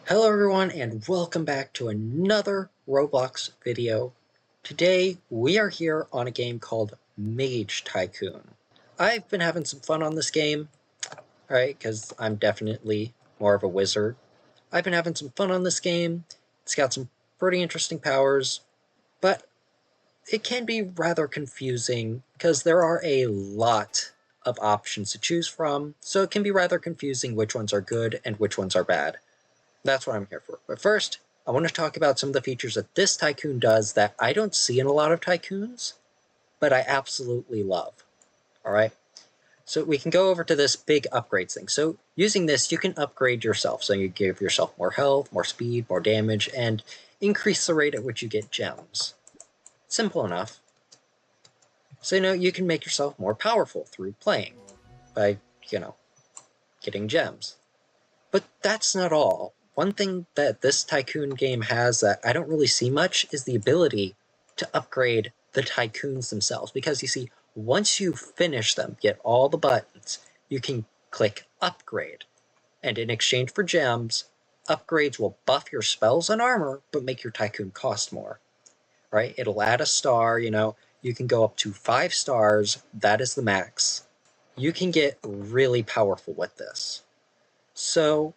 Hello everyone and welcome back to another Roblox video. Today we are here on a game called Mage Tycoon. I've been having some fun on this game, alright, because I'm definitely more of a wizard. I've been having some fun on this game. It's got some pretty interesting powers, but it can be rather confusing because there are a lot of options to choose from, so it can be rather confusing which ones are good and which ones are bad. That's what I'm here for. But first, I want to talk about some of the features that this Tycoon does that I don't see in a lot of Tycoons, but I absolutely love. Alright? So we can go over to this big upgrades thing. So using this, you can upgrade yourself. So you give yourself more health, more speed, more damage, and increase the rate at which you get gems. Simple enough. So you can make yourself more powerful through playing by, getting gems. But that's not all. One thing that this Tycoon game has that I don't really see much is the ability to upgrade the Tycoons themselves. Because you see, once you finish them, get all the buttons, you can click Upgrade. And in exchange for gems, upgrades will buff your spells and armor, but make your Tycoon cost more. Right? It'll add a star, you can go up to 5 stars, that is the max. You can get really powerful with this. So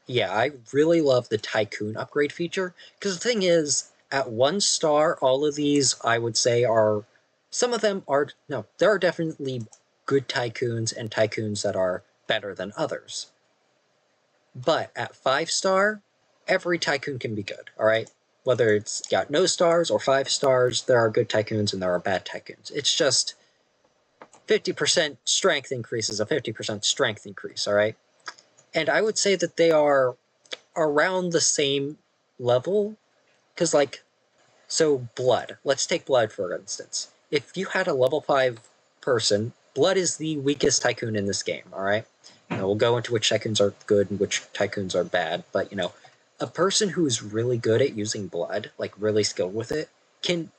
yeah, I really love the Tycoon upgrade feature, because the thing is, at 1 star, all of these, I would say, are... Some of them are... No, there are definitely good Tycoons and Tycoons that are better than others. But at 5 star, every Tycoon can be good, alright? Whether it's got no stars or 5 stars, there are good Tycoons and there are bad Tycoons. It's just 50% strength increase is a 50% strength increase, alright? And I would say that they are around the same level, because so blood. Let's take blood for instance. If you had a level 5 person, blood is the weakest Tycoon in this game, alright? We'll go into which Tycoons are good and which Tycoons are bad, but a person who's really good at using blood, like really skilled with it, can,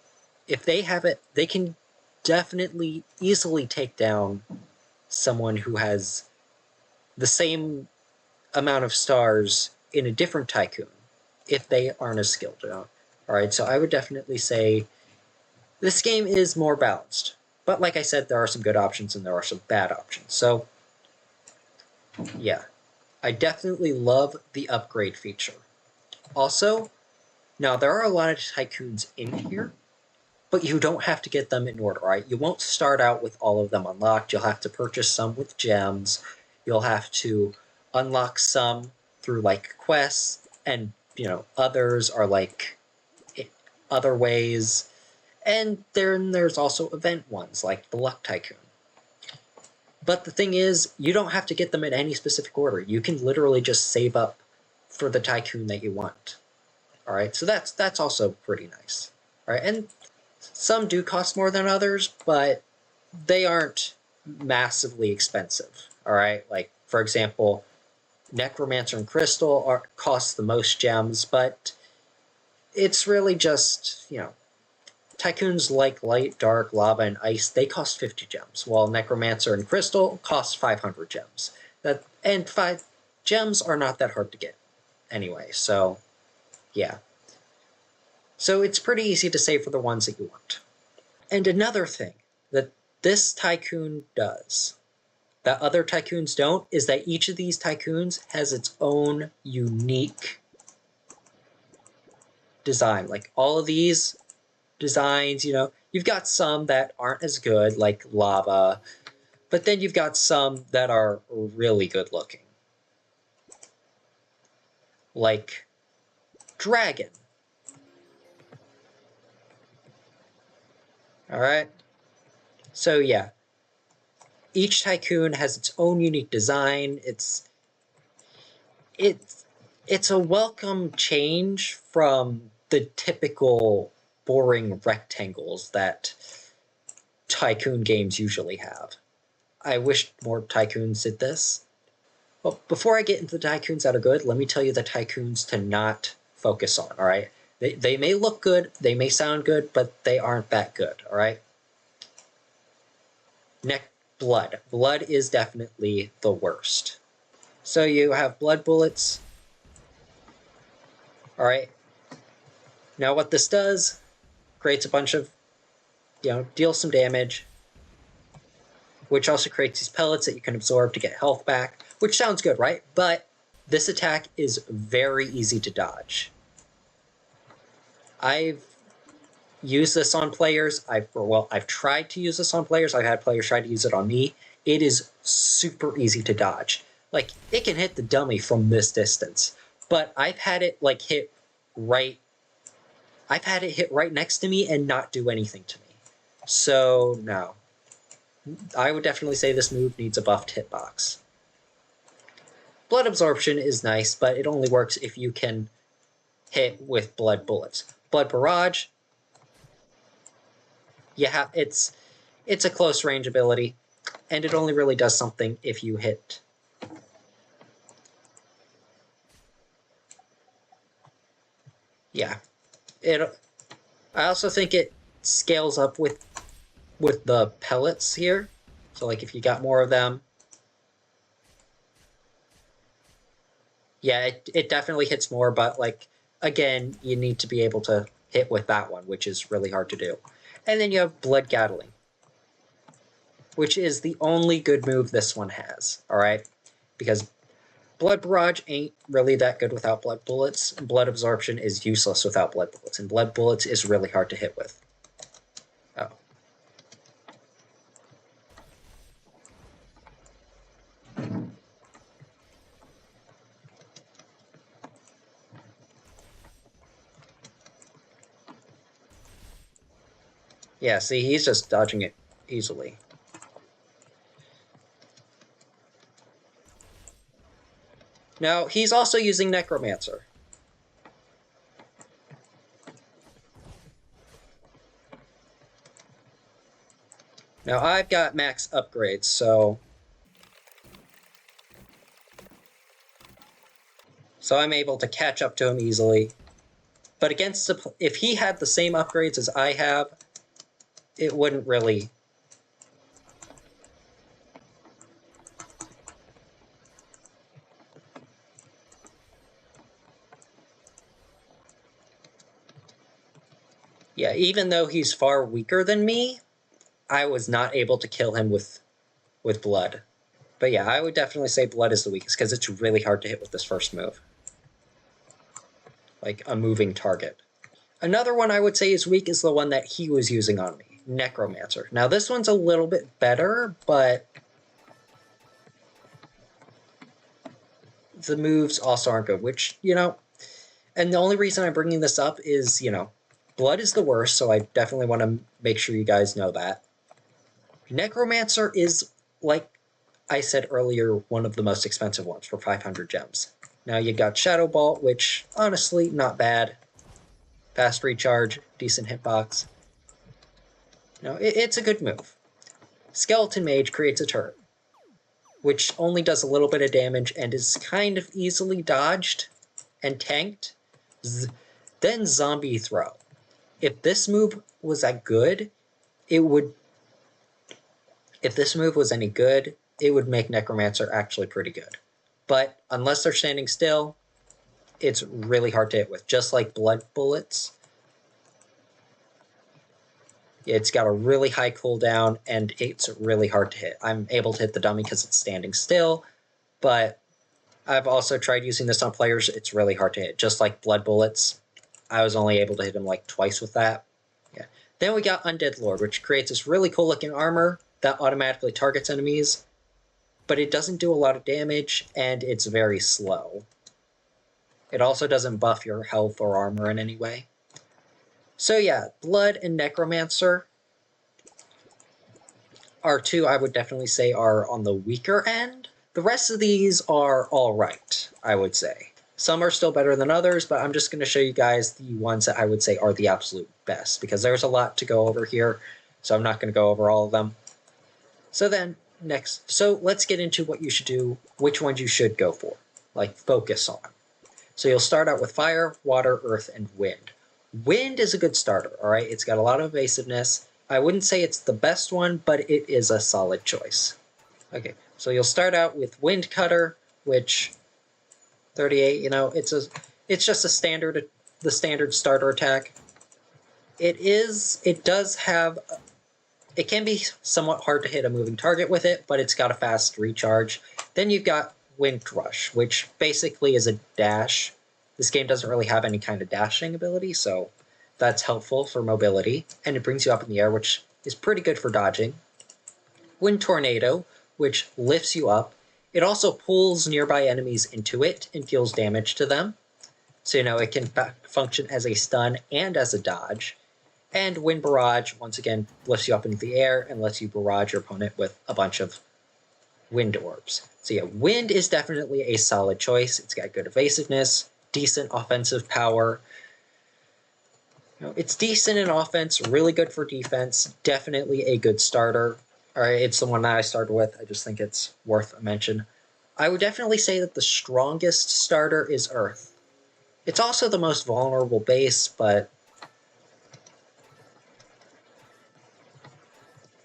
if they have it, they can definitely easily take down someone who has the same amount of stars in a different Tycoon if they aren't as skilled. Alright, so I would definitely say this game is more balanced. But like I said, there are some good options and there are some bad options. So yeah, I definitely love the upgrade feature. Also, now there are a lot of Tycoons in here, but you don't have to get them in order, right? You won't start out with all of them unlocked. You'll have to purchase some with gems. You'll have to unlock some through quests, and others are other ways. And then there's also event ones like the Luck Tycoon. But the thing is, you don't have to get them in any specific order. You can literally just save up for the Tycoon that you want. Alright, so that's also pretty nice. Alright, and some do cost more than others, but they aren't massively expensive. Alright, for example, Necromancer and Crystal cost the most gems, but it's really just, Tycoons like Light, Dark, Lava, and Ice, they cost 50 gems, while Necromancer and Crystal cost 500 gems. And 5 gems are not that hard to get anyway, so yeah. So it's pretty easy to save for the ones that you want. And another thing that this Tycoon does that other Tycoons don't is that each of these Tycoons has its own unique design. Like all of these designs, you've got some that aren't as good, like Lava, but then you've got some that are really good looking. Like Dragon. Alright? So yeah. Each Tycoon has its own unique design. It's a welcome change from the typical boring rectangles that Tycoon games usually have. I wish more Tycoons did this. Well, before I get into the Tycoons that are good, let me tell you the Tycoons to not focus on, alright? They may look good, they may sound good, but they aren't that good, alright? Blood. Blood is definitely the worst. So you have blood bullets. Alright, now what this does, creates a bunch of, deals some damage, which also creates these pellets that you can absorb to get health back, which sounds good, right? But this attack is very easy to dodge. I've used this on players. I've tried to use this on players. I've had players try to use it on me. It is super easy to dodge. Like, it can hit the dummy from this distance, but I've had it hit right next to me and not do anything to me. So no, I would definitely say this move needs a buffed hitbox. Blood absorption is nice, but it only works if you can hit with blood bullets. Blood barrage, it's a close range ability, and it only really does something if you hit. Yeah, I also think it scales up with the pellets here. So like if you got more of them, yeah, it definitely hits more, but like again, you need to be able to hit with that one, which is really hard to do. And then you have blood gattling, which is the only good move this one has, all right? Because blood barrage ain't really that good without blood bullets. Blood absorption is useless without blood bullets, and blood bullets is really hard to hit with. Oh. Yeah, see, he's just dodging it easily. Now, he's also using Necromancer. Now, I've got max upgrades, so I'm able to catch up to him easily. But if he had the same upgrades as I have, it wouldn't really. Yeah, even though he's far weaker than me, I was not able to kill him with blood. But yeah, I would definitely say blood is the weakest, because it's really hard to hit with this first move. Like a moving target. Another one I would say is weak is the one that he was using on me, Necromancer. Now this one's a little bit better, but the moves also aren't good, which, and the only reason I'm bringing this up is, blood is the worst, so I definitely want to make sure you guys know that. Necromancer is, like I said earlier, one of the most expensive ones for 500 gems. Now you got Shadow Bolt, which, honestly, not bad. Fast recharge, decent hitbox. It's a good move. Skeleton Mage creates a turret, which only does a little bit of damage and is kind of easily dodged and tanked. Then Zombie Throw. If this move was that good, if this move was any good, it would make Necromancer actually pretty good. But unless they're standing still, it's really hard to hit with, just like blood bullets. It's got a really high cooldown, and it's really hard to hit. I'm able to hit the dummy because it's standing still, but I've also tried using this on players. It's really hard to hit, just like blood bullets. I was only able to hit him like twice with that. Yeah. Then we got Undead Lord, which creates this really cool looking armor that automatically targets enemies, but it doesn't do a lot of damage, and it's very slow. It also doesn't buff your health or armor in any way. So yeah, Blood and Necromancer are two I would definitely say are on the weaker end. The rest of these are alright, I would say. Some are still better than others, but I'm just going to show you guys the ones that I would say are the absolute best, because there's a lot to go over here, so I'm not going to go over all of them. So let's get into what you should do, which ones you should go for, like focus on. So you'll start out with fire, water, earth, and wind. Wind is a good starter, all right? It's got a lot of evasiveness. I wouldn't say it's the best one, but it is a solid choice. Okay, so you'll start out with Wind Cutter, which 38, it's just a standard the standard starter attack. It can be somewhat hard to hit a moving target with it, but it's got a fast recharge. Then you've got Wind Rush, which basically is a dash. This game doesn't really have any kind of dashing ability, so that's helpful for mobility. And it brings you up in the air, which is pretty good for dodging. Wind Tornado, which lifts you up. It also pulls nearby enemies into it and deals damage to them. So, it can function as a stun and as a dodge. And Wind Barrage, once again, lifts you up into the air and lets you barrage your opponent with a bunch of wind orbs. So yeah, Wind is definitely a solid choice. It's got good evasiveness, decent offensive power. It's decent in offense, really good for defense, definitely a good starter. All right, it's the one that I started with. I just think it's worth a mention. I would definitely say that the strongest starter is Earth. It's also the most vulnerable base, but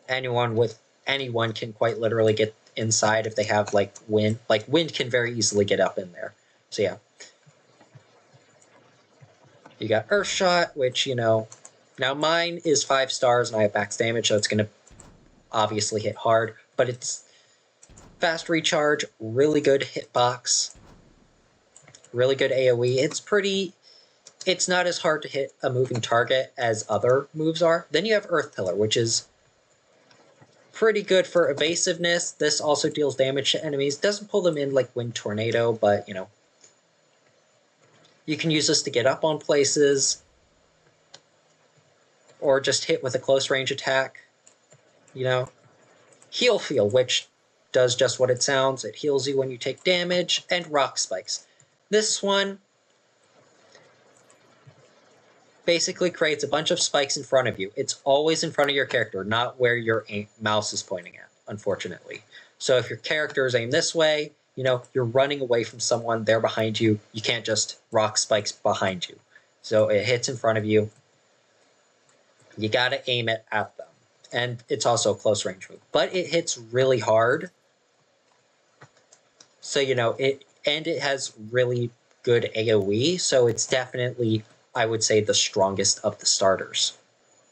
anyone can quite literally get inside if they have wind. Wind can very easily get up in there. So yeah. You got Earth Shot, which, now mine is 5 stars and I have max damage, so it's going to obviously hit hard, but it's fast recharge, really good hitbox, really good AoE. It's not as hard to hit a moving target as other moves are. Then you have Earth Pillar, which is pretty good for evasiveness. This also deals damage to enemies. Doesn't pull them in like Wind Tornado, but, you can use this to get up on places or just hit with a close range attack. Heal Feel, which does just what it sounds. It heals you when you take damage, and Rock Spikes. This one basically creates a bunch of spikes in front of you. It's always in front of your character, not where your mouse is pointing at, unfortunately. So if your character is aimed this way, you're running away from someone, they're behind you. You can't just rock spikes behind you. So it hits in front of you. You got to aim it at them. And it's also a close range move. But it hits really hard. So, it has really good AoE. So it's definitely, I would say, the strongest of the starters.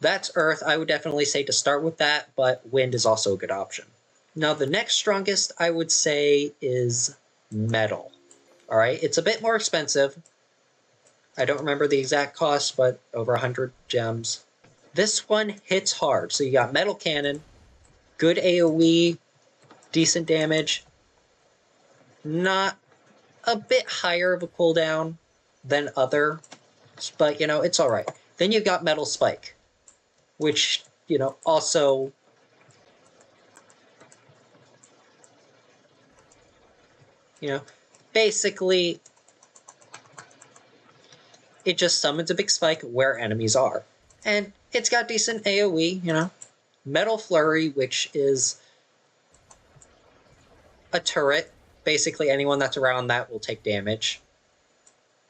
That's Earth. I would definitely say to start with that, but Wind is also a good option. Now, the next strongest, I would say, is Metal. All right, it's a bit more expensive. I don't remember the exact cost, but over 100 gems. This one hits hard. So you got Metal Cannon, good AoE, decent damage, not a bit higher of a cooldown than other, but, it's all right. Then you've got Metal Spike, which, also... basically, it just summons a big spike where enemies are. And it's got decent AoE, Metal Flurry, which is a turret. Basically, anyone that's around that will take damage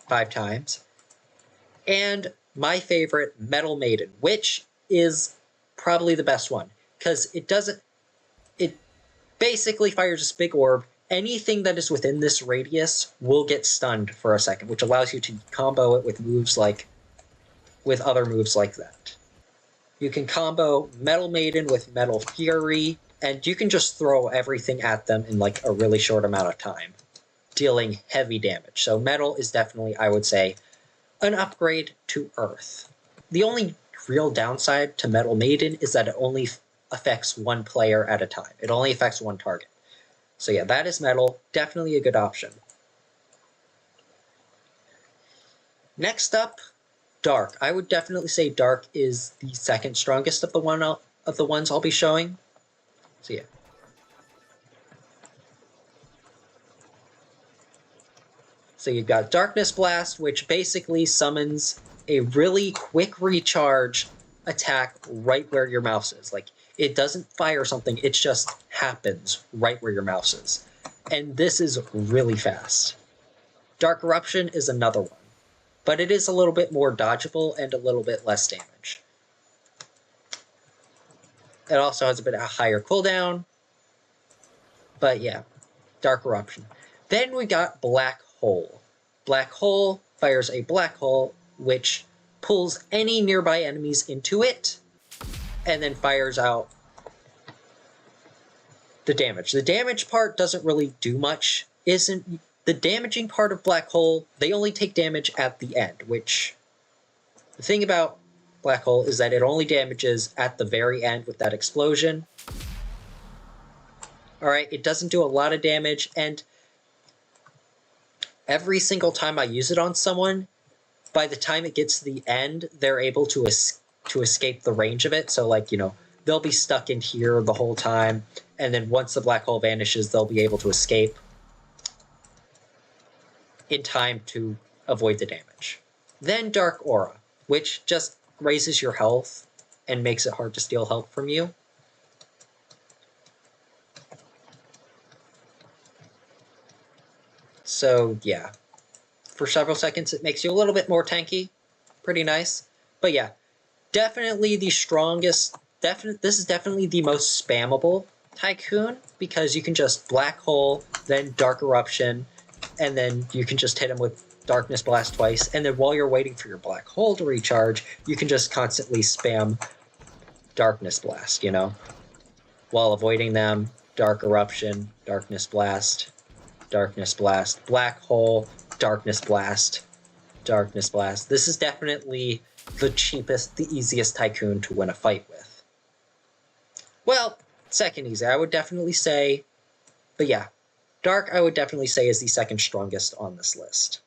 5 times. And my favorite, Metal Maiden, which is probably the best one. Because it basically fires this big orb. Anything that is within this radius will get stunned for a second, which allows you to combo it with other moves like that. You can combo Metal Maiden with Metal Fury, and you can just throw everything at them in a really short amount of time, dealing heavy damage. So Metal is definitely, I would say, an upgrade to Earth. The only real downside to Metal Maiden is that it only affects one player at a time. It only affects one target. So yeah, that is Metal. Definitely a good option. Next up, Dark. I would definitely say Dark is the second strongest of the ones I'll be showing. So yeah. So you've got Darkness Blast, which basically summons a really quick recharge attack right where your mouse is. It doesn't fire something, it just happens right where your mouse is. And this is really fast. Dark Eruption is another one, but it is a little bit more dodgeable and a little bit less damage. It also has a bit of a higher cooldown, but yeah, Dark Eruption. Then we got Black Hole. Black Hole fires a black hole which pulls any nearby enemies into it, and then fires out the damage. The damage part doesn't really do much. Isn't the damaging part of Black Hole, they only take damage at the end, which the thing about Black Hole is that it only damages at the very end with that explosion. Alright, it doesn't do a lot of damage, and every single time I use it on someone, by the time it gets to the end, they're able to escape the range of it. So, like, you know, they'll be stuck in here the whole time, and then once the black hole vanishes, they'll be able to escape in time to avoid the damage. Then Dark Aura, which just raises your health and makes it hard to steal health from you. So, yeah. For several seconds, it makes you a little bit more tanky. Pretty nice. But yeah, definitely the strongest. This is definitely the most spammable Tycoon, because you can just Black Hole, then Dark Eruption, and then you can just hit him with Darkness Blast twice. And then while you're waiting for your Black Hole to recharge, you can just constantly spam Darkness Blast, you know? While avoiding them, Dark Eruption, Darkness Blast, Black Hole, Darkness Blast, Darkness Blast. This is definitely the cheapest, the easiest Tycoon to win a fight with. Well, second easy, I would definitely say, but yeah, Dark I would definitely say is the second strongest on this list.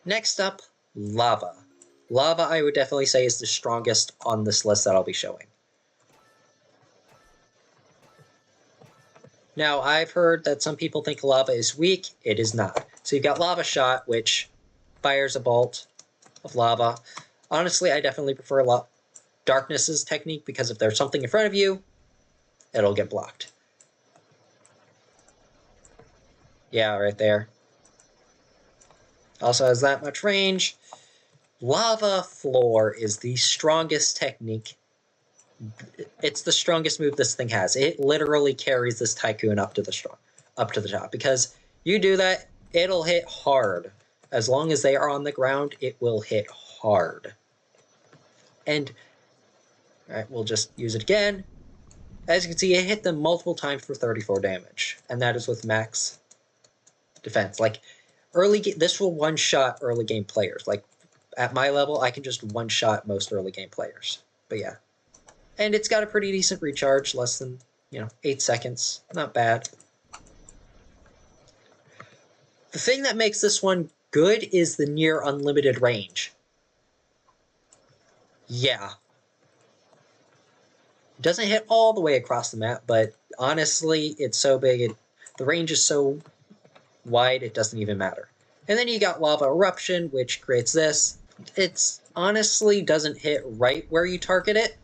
Next up, Lava. Lava I would definitely say is the strongest on this list that I'll be showing. Now, I've heard that some people think Lava is weak. It is not. So you've got Lava Shot, which fires a bolt of lava. Honestly, I definitely prefer Darkness's technique, because if there's something in front of you, it'll get blocked. Yeah, right there. Also has that much range. Lava Floor is the strongest technique. It's the strongest move this thing has. It literally carries this Tycoon up to the top, because you do that, it'll hit hard. As long as they are on the ground, it will hit hard. And alright, we'll just use it again. As you can see, it hit them multiple times for 34 damage, and that is with max defense. Like, this will one-shot early game players. Like, at my level, I can just one-shot most early game players. But yeah. And it's got a pretty decent recharge, less than, 8 seconds. Not bad. The thing that makes this one good is the near unlimited range. Yeah. It doesn't hit all the way across the map, but honestly, it's so big, the range is so wide, it doesn't even matter. And then you got Lava Eruption, which creates this. It's honestly doesn't hit right where you target it,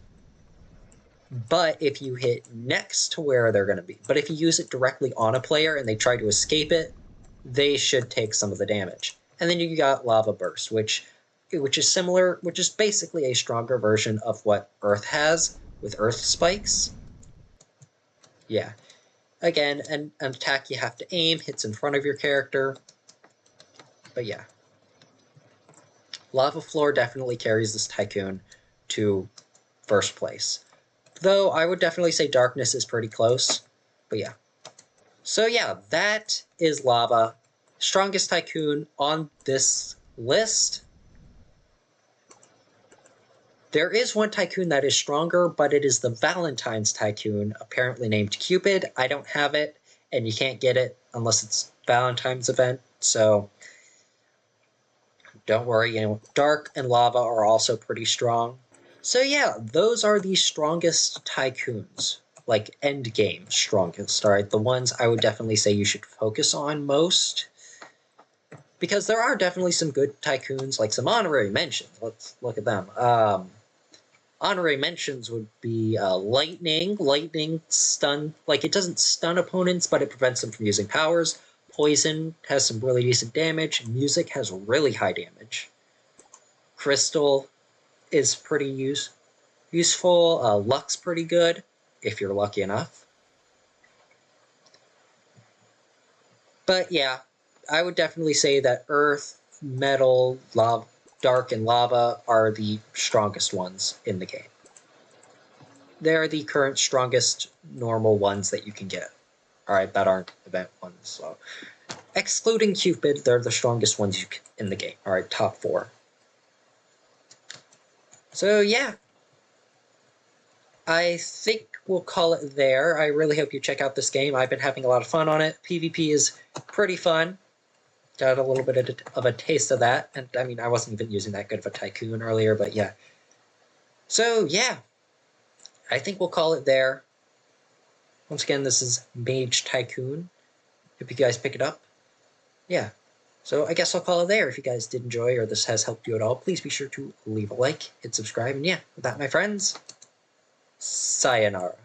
but if you hit next to where they're going to be. But if you use it directly on a player and they try to escape it, they should take some of the damage. And then you got Lava Burst, which is similar, which is basically a stronger version of what Earth has with Earth Spikes. Yeah. Again, an attack you have to aim, hits in front of your character. But yeah. Lava Floor definitely carries this Tycoon to first place. Though I would definitely say Darkness is pretty close. But yeah. So yeah, that is Lava. Strongest Tycoon on this list. There is one Tycoon that is stronger, but it is the Valentine's Tycoon, apparently named Cupid. I don't have it, and you can't get it unless it's Valentine's event, so don't worry. Dark and Lava are also pretty strong. So yeah, those are the strongest Tycoons, like end game strongest, alright? The ones I would definitely say you should focus on most, because there are definitely some good Tycoons, like some honorary mentions. Let's look at them. Honorary mentions would be Lightning. Lightning stun, like it doesn't stun opponents, but it prevents them from using powers. Poison has some really decent damage. Music has really high damage. Crystal is pretty useful. Luck's pretty good, if you're lucky enough. But yeah, I would definitely say that Earth, Metal, Lava, Dark, and Lava are the strongest ones in the game. They're the current strongest normal ones that you can get. Alright, that aren't event ones. So, excluding Cupid, they're the strongest ones in the game. Alright, top 4. So yeah, I think we'll call it there. I really hope you check out this game. I've been having a lot of fun on it. PvP is pretty fun. Got a little bit of a taste of that. And I mean, I wasn't even using that good of a Tycoon earlier, but yeah. So yeah, I think we'll call it there. Once again, this is Mage Tycoon. Hope you guys pick it up. Yeah. So I guess I'll call it there. If you guys did enjoy or this has helped you at all, please be sure to leave a like, hit subscribe, and yeah, with that, my friends, sayonara.